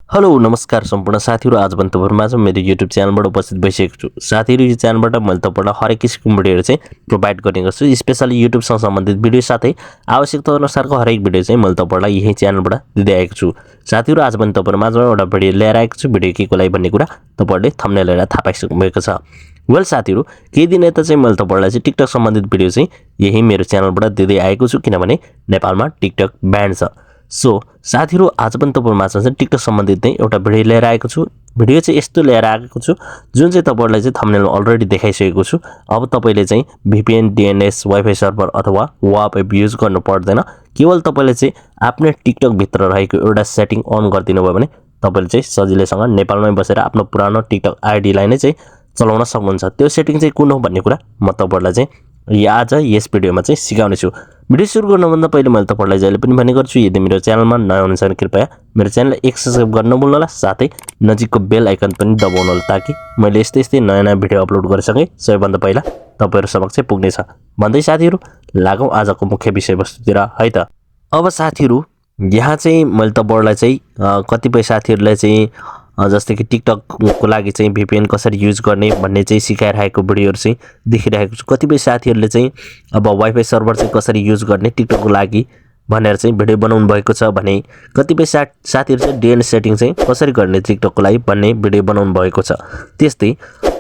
Hello नमस्कार सम्पूर्ण साथीहरु आज पनि तपाईहरुमाझ मेरो YouTube च्यानलबाट उपस्थित भइसकेको छु। साथीहरु यो च्यानलबाट मैले तपाईहरुलाई हरेक किसिमको भिडियोहरु चाहिँ प्रोवाइड गर्ने गर्छु। स्पेशली YouTube सँग सम्बन्धित भिडियो साथै आवश्यकता अनुसारको हरेक भिडियो चाहिँ मैले तपाईहरुलाई यही च्यानलबाट दिँदै आएको छु। साथीहरु आज पनि तपाईहरुमाझ एउटा भिडियो लिएर आएको छु। भिडियो केको लागि भन्ने कुरा तपाईहरुले थम्बनेल हेरेर थाहा पाइसक्नु भएको छ। वेल साथीहरु केही दिन यता चाहिँ मैले तपाईहरुलाई चाहिँ टिकटक सम्बन्धित भिडियो चाहिँ यही मेरो च्यानलबाट दिँदै आएको छु किनभने नेपालमा टिकटक ब्यान छ। सो साथीहरु आज पनि तपाईहरुमाझ चाहिँ टिकटक सम्बन्धित चाहिँ एउटा भिडियो लिएर आएको छु। भिडियो चाहिँ यस्तो लिएर आएको छु जुन चाहिँ तपाईहरुलाई चाहिँ थम्बनेलमा अलरेडी देखाइसकेको छु। अब तपाईले चाहिँ VPN DNS वाइफाई सर्भर अथवा WAP एप युज गर्नु पर्दैन। केवल तपाईले चाहिँ आफ्नो टिकटक भित्र रहेको एउटा सेटिङ अन गरिदिनु भयो भने तपाईले चाहिँ सजिलैसँग नेपालमै बसेर आफ्नो पुरानो टिकटक आईडी लाई नै चाहिँ चलाउन सक्नुहुन्छ। त्यो सेटिङ चाहिँ कुन हो भन्ने कुरा म तपाईहरुलाई चाहिँ आज यस भिडियोमा चाहिँ सिकाउने छु। भिडियो सुरु गर्नुभन्दा पहिले मैले तपाईहरुलाई जहिले पनि भन्ने गर्छु यदि मेरो च्यानलमा नयाँ हुनुहुन्छ भने कृपया मेरो च्यानललाई सब्स्क्राइब गर्न नभुल्नु होला साथै नजिकको बेल आइकन पनि दबाउनु होला ताकि मैले यस्तै नयाँ भिडियो अपलोड गरिसके सबैभन्दा पहिला तपाईहरु समक्ष पुग्ने छ। भन्दै साथीहरु लागौं आजको मुख्य विषयवस्तुतिर है त। अब साथीहरु यहाँ चाहिँ मैले तपाईहरुलाई चाहिँ कतिपय साथीहरुलाई चाहिँ जस्तै कि टिकटक को लागि चाहिँ VPN कसरी युज गर्ने भन्ने चाहिँ सिकाइरहेको भिडियोहरु चाहिँ देखिरहेको छु। कतिपय साथीहरुले चाहिँ अब वाइफाई सर्भर चाहिँ कसरी युज गर्ने टिकटक को लागि भनेर चाहिँ भिडियो बनाउनु भएको छ भने कतिपय साथीहरु चाहिँ DNS सेटिङ चाहिँ कसरी गर्ने टिकटक को लागि भन्ने भिडियो बनाउनु भएको छ। त्यस्तै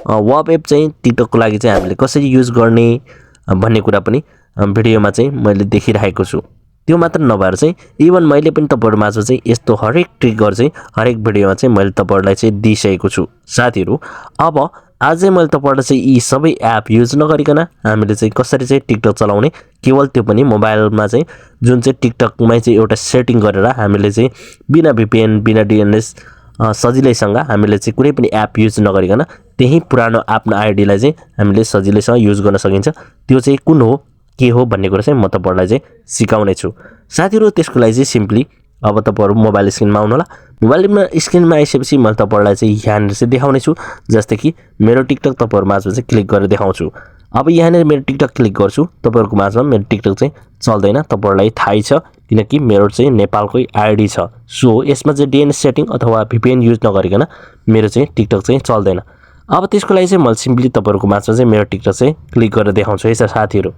WAP एप चाहिँ टिकटक को लागि चाहिँ हामीले कसरी युज गर्ने भन्ने कुरा पनि भिडियोमा चाहिँ मैले देखिरहेको छु। त्यो मात्र नभएर चाहिँ इभन मैले पनि तपाईहरुमाझ चाहिँ यस्तो हरेक ट्रिकहरु चाहिँ हरेक भिडियोमा चाहिँ मैले तपाईहरुलाई चाहिँ दिइसकेको छु। साथीहरु अब आज चाहिँ मैले तपाईहरुलाई चाहिँ यी सबै एप युज नगरिकन हामीले चाहिँ कसरी चाहिँ टिकटक चलाउने केवल त्यो पनि मोबाइलमा चाहिँ जुन चाहिँ टिकटकमै चाहिँ एउटा सेटिङ गरेर हामीले चाहिँ बिना VPN बिना DNS सजिलैसँग हामीले चाहिँ कुनै पनि एप युज नगरिकन त्यही पुरानो आफ्नो आईडी लाई चाहिँ हामीले सजिलैसँग युज गर्न सकिन्छ। त्यो चाहिँ कुन हो के हो भन्ने कुरा चाहिँ म तपाईहरुलाई चाहिँ सिकाउने छु। साथीहरु त्यसको लागि चाहिँ सिम्पली अब तपाईहरु मोबाइल स्क्रिनमा आउनु होला। मोबाइलमा स्क्रिनमा आइसकेपछि म तपाईहरुलाई चाहिँ यहाँनिर चाहिँ देखाउने छु। जस्तै कि मेरो टिकटक तपाईहरुमाझ चाहिँ क्लिक गरेर देखाउँछु। अब यहाँनिर मेरो टिकटक क्लिक गर्छु तपाईहरुको माझमा मेरो टिकटक चाहिँ चल्दैन तपाईहरुलाई थाहै छ किनकि मेरो चाहिँ नेपालकै आईडी छ। सो यसमा चाहिँ DNS सेटिङ अथवा VPN युज नगरिकन मेरो चाहिँ टिकटक चाहिँ चल्दैन। अब त्यसको लागि चाहिँ म सिम्पली तपाईहरुको माझमा चाहिँ मेरो टिकटक चाहिँ क्लिक गरेर देखाउँछु है साथीहरु।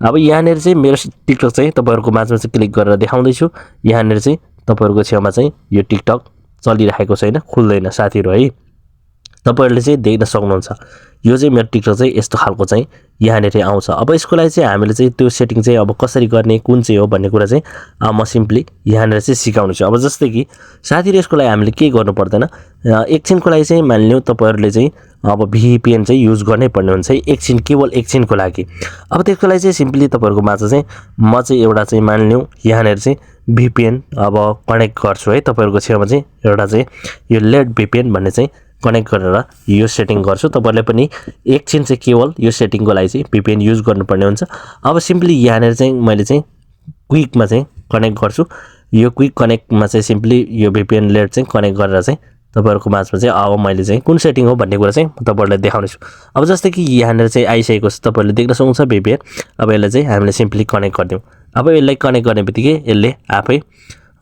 अब यहाँनिर चाहिँ मेरो टिकटक चाहिँ तपाईहरुको माझमा चाहिँ क्लिक गरेर देखाउँदै छु। यहाँनिर चाहिँ तपाईहरुको छेउमा चाहिँ यो टिकटक चलिरहेको छैन खुल्दैन साथीहरु है। तपाईहरुले चाहिँ देख्न सक्नुहुन्छ यो चाहिँ मेरो टिकटक चाहिँ यस्तो खालको चाहिँ यहाँनिर आउँछ। अब यसको लागि चाहिँ हामीले चाहिँ त्यो सेटिङ चाहिँ अब कसरी गर्ने कुन चाहिँ हो भन्ने कुरा चाहिँ म सिम्पली यहाँनिर चाहिँ सिकाउने छु। अब जस्तै कि साथीहरु यसको लागि हामीले के गर्नु पर्दैन एकछिनको लागि चाहिँ मानिलिउँ तपाईहरुले चाहिँ अब VPN चाहिँ युज गर्नै पर्ने हुन्छ एकछिन केवल एकछिनको लागि। अब त्यसको लागि चाहिँ सिम्पली तपाईहरुको माझ चाहिँ म चाहिँ एउटा चाहिँ मानिलिउँ यहाँनिर चाहिँ VPN अब कनेक्ट गर्छु है। तपाईहरुको छेउमा चाहिँ एउटा चाहिँ यो लेट VPN भन्ने चाहिँ कनेक्ट गरेर यो सेटिङ गर्छु। तपाईहरुले पनि एकछिन चाहिँ केवल यो सेटिङको लागि चाहिँ VPN युज गर्नुपर्ने हुन्छ। अब सिम्पली यहाँनिर चाहिँ मैले चाहिँ क्विकमा चाहिँ कनेक्ट गर्छु। यो क्विक कनेक्टमा चाहिँ सिम्पली यो VPN लेट चाहिँ कनेक्ट गरेर चाहिँ तपाईहरुको माझमा चाहिँ अब मैले चाहिँ कुन सेटिङ हो भन्ने कुरा चाहिँ तपाईहरुलाई देखाउने छु। अब जस्तै कि यहाँनिर चाहिँ आइसकेको छ तपाईहरुले देख्न सक्नुहुन्छ VPN। अब यसलाई चाहिँ हामीले सिम्पली कनेक्ट गर्दियौ। अब यसलाई कनेक्ट गर्नेबित्तिकै यसले आफै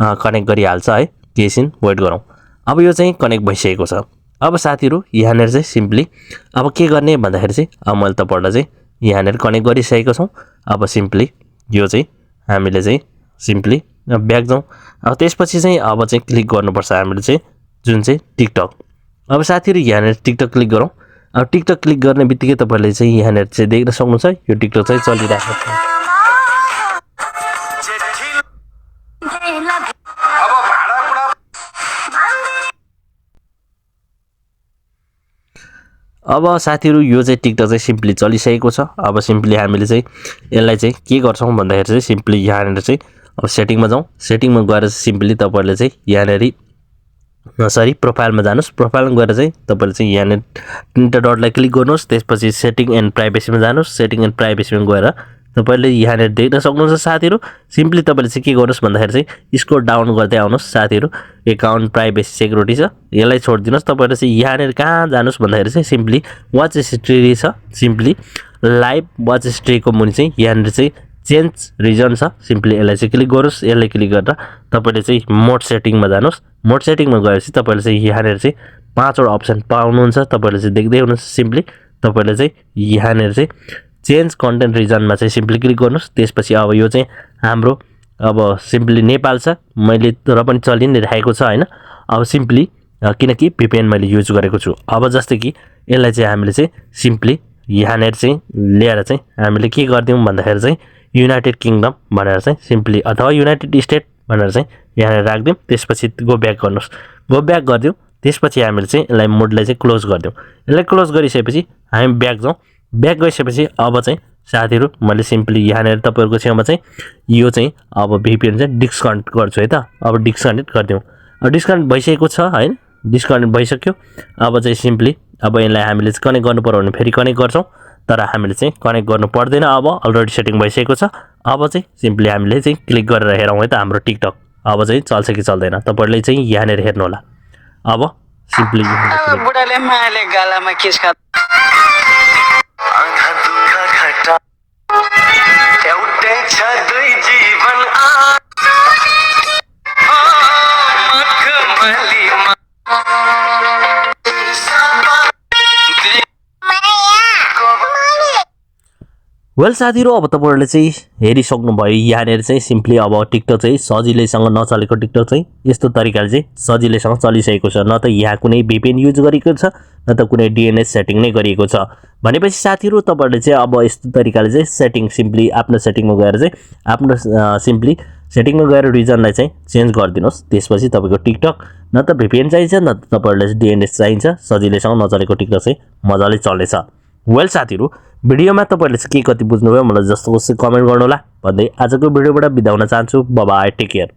कनेक्ट गरिहाल्छ है। एकछिन वेट गरौँ। अब यो चाहिँ कनेक्ट भइसकेको छ। अब साथीहरु यहाँनिर चाहिँ सिम्पली अब के गर्ने भन्दाखेरि चाहिँ अब मैले तपाईहरुलाई चाहिँ यहाँनिर कनेक्ट गरिसकेको छौं। अब सिम्पली यो चाहिँ हामीले चाहिँ सिम्पली ब्याक जाउँ। अब त्यसपछि चाहिँ अब चाहिँ क्लिक गर्नुपर्छ हामीले चाहिँ जुन चाहिँ टिकटक। अब साथीहरु यहाँनिर टिकटक क्लिक गरौँ। अब टिकटक क्लिक गर्ने बित्तिकै तपाईहरुले चाहिँ यहाँनिर चाहिँ देख्न सक्नुहुन्छ यो टिकटक चाहिँ चलिरहेको छ। अब साथीहरु यो चाहिँ टिकटक चाहिँ सिम्पली चलिसकेको छ। अब सिम्पली हामीले चाहिँ यसलाई चाहिँ के गर्छौं भन्दाखेरि चाहिँ सिम्पली यहाँनिर चाहिँ अब सेटिङमा जाउँ। सेटिङमा गएर सिम्पली तपाईहरुले चाहिँ यहाँनिर प्रोफाइलमा जानुस्। प्रोफाइलमा गएर चाहिँ तपाईहरुले चाहिँ यहाँनिर तीनटा डटलाई क्लिक गर्नुस्। त्यसपछि सेटिङ एन्ड प्राइभेसीमा जानुस्। सेटिङ एन्ड प्राइभेसीमा गएर तपाईहरुले यहाँनिर देख्न सक्नुहुन्छ साथीहरु। सिम्पली तपाईहरुले चाहिँ के गर्नुस् भन्दाखेरि चाहिँ स्क्रोल डाउन गर्दै आउनुस् साथीहरु। एकाउन्ट प्राइभेसी सेक्युरिटी छ यसलाई छोड्दिनुस्। तपाईहरुले चाहिँ यहाँनिर कहाँ जानुस् भन्दाखेरि चाहिँ सिम्पली वाच हिस्ट्री छ। सिम्पली लाइभ वाच हिस्ट्रीको मुनि चाहिँ यहाँनिर चाहिँ चेन्ज रिजन छ सिम्पली यसलाई चाहिँ क्लिक गर्नुस् यसलाई क्लिक गरेर तपाईले चाहिँ मोड सेटिङमा जानुस् मोड सेटिङमा गएपछि तपाईले चाहिँ यहाँनेर चाहिँ पाँचवटा अप्सन पाउनुहुन्छ तपाईले चाहिँ देख्दै हुनुहुन्छ सिम्पली तपाईले चाहिँ यहाँनेर चाहिँ चेन्ज कन्टेन्ट रिजनमा चाहिँ सिम्पली क्लिक गर्नुस् त्यसपछि अब यो चाहिँ हाम्रो अब सिम्पली नेपाल छ मैले तर पनि चलि नै राखेको छ हैन अब सिम्पली किनकि VPN मैले युज गरेको छु अब जस्तै कि यसलाई चाहिँ हामीले चाहिँ सिम्पली यहाँनेर चाहिँ ल्याएर चाहिँ हामीले के गर्दियौं भन्दाखेरि चाहिँ युनाइटेड किंगडम भनेर चाहिँ सिम्पली अथवा युनाइटेड स्टेट भनेर चाहिँ यहाँ राख्दियौं त्यसपछि गो ब्याक गर्नुस् गो ब्याक गर्दियौं त्यसपछि हामीले चाहिँ यसलाई मोडलाई चाहिँ क्लोज गर्दियौं यसलाई क्लोज गरिसकेपछि हामी ब्याक जाउँ ब्याक गइसकेपछि अब चाहिँ साथीहरु मैले सिम्पली यहाँनेर तपाईहरुको छेउमा चाहिँ यो चाहिँ अब VPN चाहिँ डिस्कनेक्ट गर्छु है त अब डिस्कनेक्ट गर्दियौं अब डिस्कनेक्ट भइसकेको छ हैन डिस्कनेक्ट भइसक्यो अब चाहिँ सिम्पली अब यसलाई हामीले चाहिँ कनेक्ट गर्नु पर्यो भने फेरि कनेक्ट गर्छौं तर हामीले चाहिँ कनेक्ट गर्नु पर्दैन अब अलरेडी सेटिङ भइसकेको छ अब चाहिँ सिम्पली हामीले चाहिँ क्लिक गरेर हेरौँ है त हाम्रो टिकटक अब चाहिँ चल्छ कि चल्दैन तपाईहरुले चाहिँ यहाँनेर हेर्नु होला अब सिम्पली बुढाले माले गालामा किस खा आँखा दुःख घटा एउटै छ दुई जीवन मखमलीमा वेल साथीहरु अब तपाईहरुले चाहिँ हेरिसक्नु भयो यहाँनेर चाहिँ सिम्पली अब टिकटक चाहिँ सजिलैसँग नचलेको टिकटक चाहिँ यस्तो तरिकाले चाहिँ सजिलैसँग चलिसकेको छ न त यहाँ कुनै VPN युज गरेको छ न त कुनै DNS सेटिङ नै गरिएको छ भनेपछि साथीहरु तपाईहरुले चाहिँ अब यस्तो तरिकाले चाहिँ सेटिङ सिम्पली आफ्नो सेटिङमा गएर चाहिँ आफ्नो सिम्पली सेटिङमा गएर रिजनलाई चाहिँ चेन्ज गरिदिनुस् त्यसपछि तपाईको टिकटक न त VPN चाहिन्छ न त तपाईहरुले DNS चाहिन्छ सजिलैसँग नचलेको टिकटक चाहिँ मजाले चल्नेछ वेल साथीहरु भिडियोमा तपाईहरुले चाहिँ के कति बुझ्नुभयो मलाई जस्तो कमेन्ट गर्नु होला भन्दै आजको भिडियोबाट बिदा हुन चाहन्छु बाइ बाइ टेक केयर